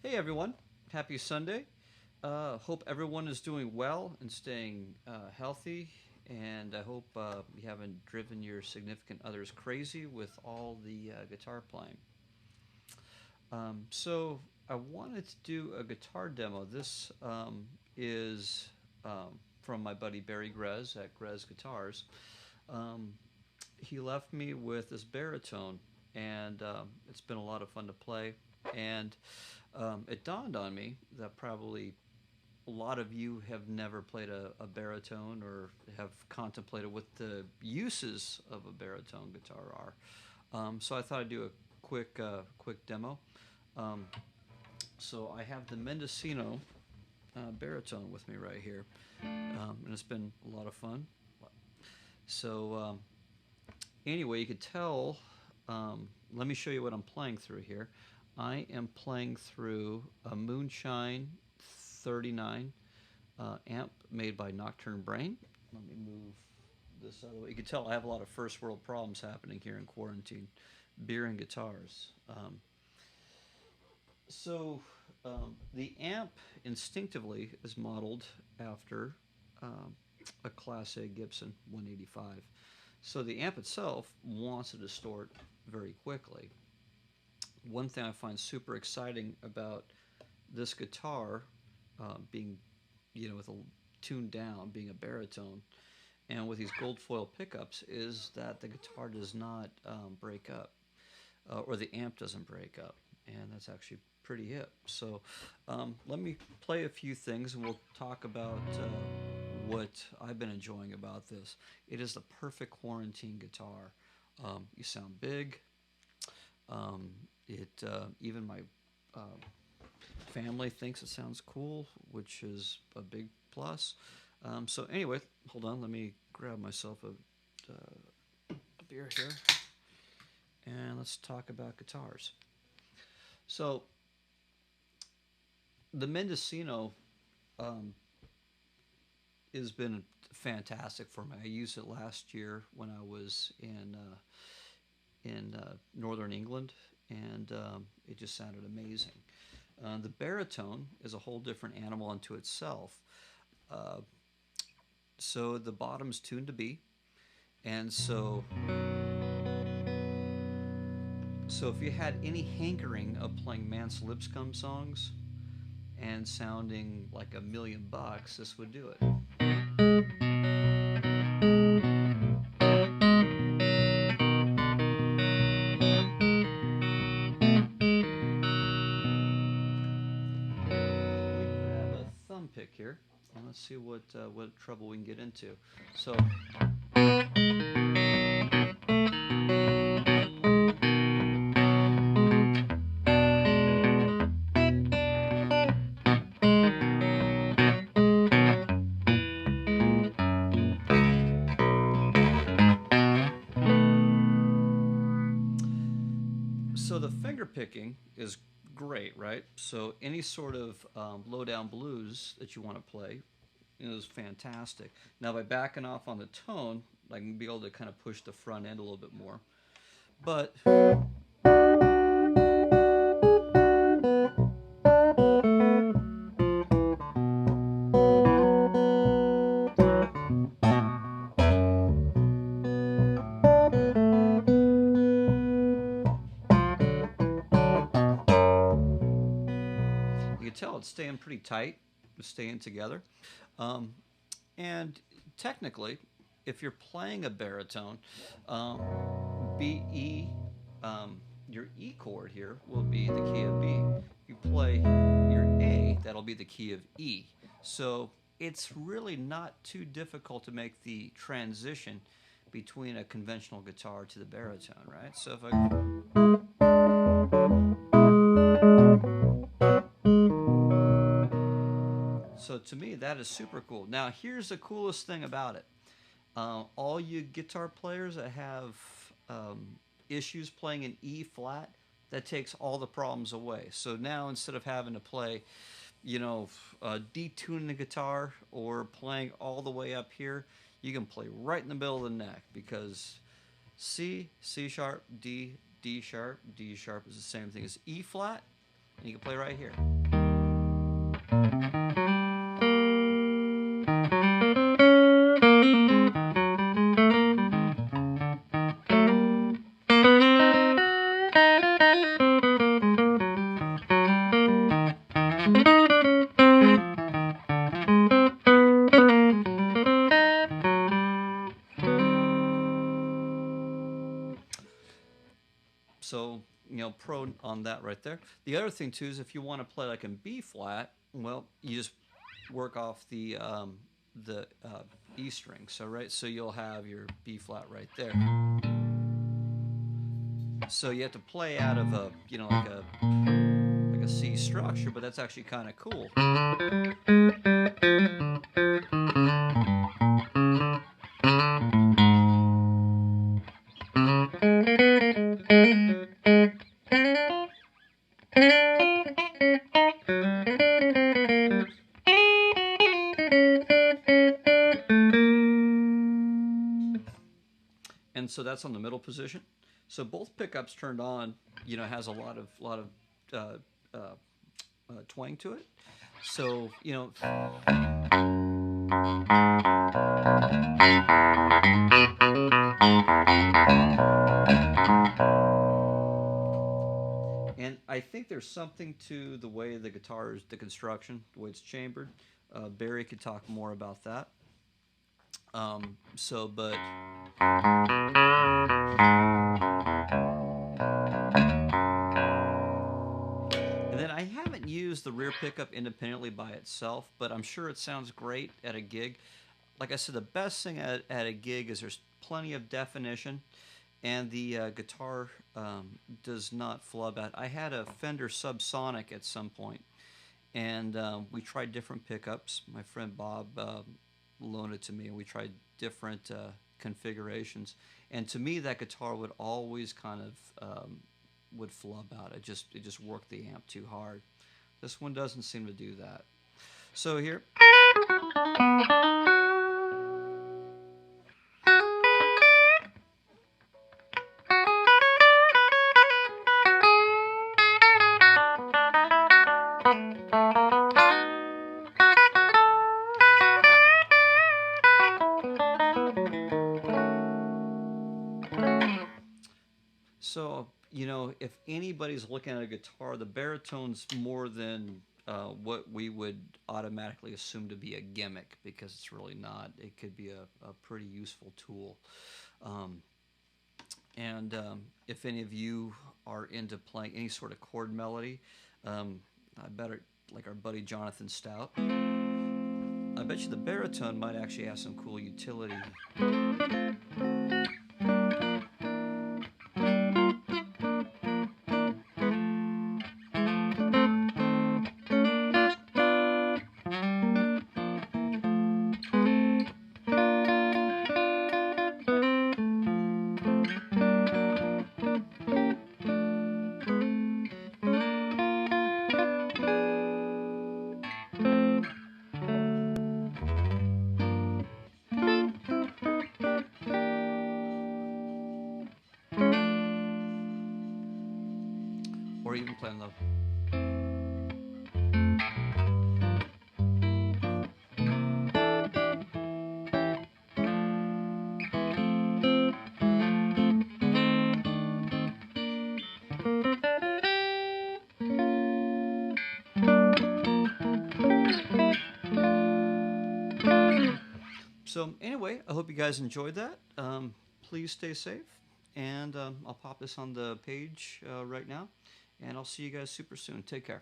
Hey everyone, happy Sunday. Hope everyone is doing well and staying healthy, and I hope you haven't driven your significant others crazy with all the guitar playing. So, I wanted to do a guitar demo. This is from my buddy Barry Grez at Grez Guitars. Um, he left me with this baritone, and it's been a lot of fun to play. And it dawned on me that probably a lot of you have never played a baritone or have contemplated what the uses of a baritone guitar are. So I thought I'd do a quick demo. Um, so I have the Mendocino baritone with me right here, and it's been a lot of fun. So anyway, you could tell. Let me show you what I'm playing through here. I am playing through a Moonshine 39 amp made by Nocturne Brain. Let me move this out of the way. You can tell I have a lot of first world problems happening here in quarantine. Beer and guitars. The amp instinctively is modeled after um, a Class A Gibson 185. So the amp itself wants to distort very quickly. One thing I find super exciting about this guitar being, with a tuned down, being a baritone, and with these gold foil pickups, is that the guitar does not break up, or the amp doesn't break up, and that's actually pretty hip. So let me play a few things, and we'll talk about what I've been enjoying about this. It is the perfect quarantine guitar. You sound big. Um, it even my uh, family thinks it sounds cool, which is a big plus. So anyway, hold on. Let me grab myself a beer here, and let's talk about guitars. So the Mendocino um, has been fantastic for me. I used it last year when I was in northern England, and it just sounded amazing. The baritone is a whole different animal unto itself. Uh, so the bottom's tuned to B, and so if you had any hankering of playing Mance Lipscomb songs and sounding like $1,000,000, this would do it. Let me grab a thumb pick here, and let's see what trouble we can get into. So so the finger picking is great, right? So any sort of low down blues that you want to play is fantastic. Now by backing off on the tone, I can be able to kind of push the front end a little bit more. But you can tell it's staying pretty tight, it's staying together. Um, and technically, if you're playing a baritone, um, B E, your E chord here will be the key of B. If you play your A, that'll be the key of E. So it's really not too difficult to make the transition between a conventional guitar to the baritone, right? So if I so to me that is super cool. Now here's the coolest thing about it. All you guitar players that have um, issues playing an E flat, that takes all the problems away. So now instead of having to play, detuning the guitar or playing all the way up here, you can play right in the middle of the neck because C, C sharp, D, D sharp, D sharp is the same thing as E flat, And you can play right here. So, pro on that right there. The other thing too is if you want to play like in B flat, well, you just work off the E string. So so you'll have your B flat right there. So you have to play out of a like a C structure, but that's actually kind of cool. And so that's on the middle position. So both pickups turned on, has a lot of twang to it. So and I think there's something to the way the guitar is, the construction, the way it's chambered. Barry could talk more about that. But and then I haven't used the rear pickup independently by itself, but I'm sure it sounds great at a gig. Like I said, the best thing at a gig is there's plenty of definition, and the guitar does not flub out. I had a Fender Subsonic at some point, and we tried different pickups. My friend Bob loaned it to me, and we tried different configurations. And to me, that guitar would always kind of would flub out. It just worked the amp too hard. This one doesn't seem to do that. So here. So, if anybody's looking at a guitar, the baritone's more than what we would automatically assume to be a gimmick, because it's really not. It could be a pretty useful tool. And if any of you are into playing any sort of chord melody, I bet like our buddy Jonathan Stout, I bet you the baritone might actually have some cool utility. Or even playing the So anyway, I hope you guys enjoyed that. Please stay safe, and I'll pop this on the page right now, and I'll see you guys super soon. Take care.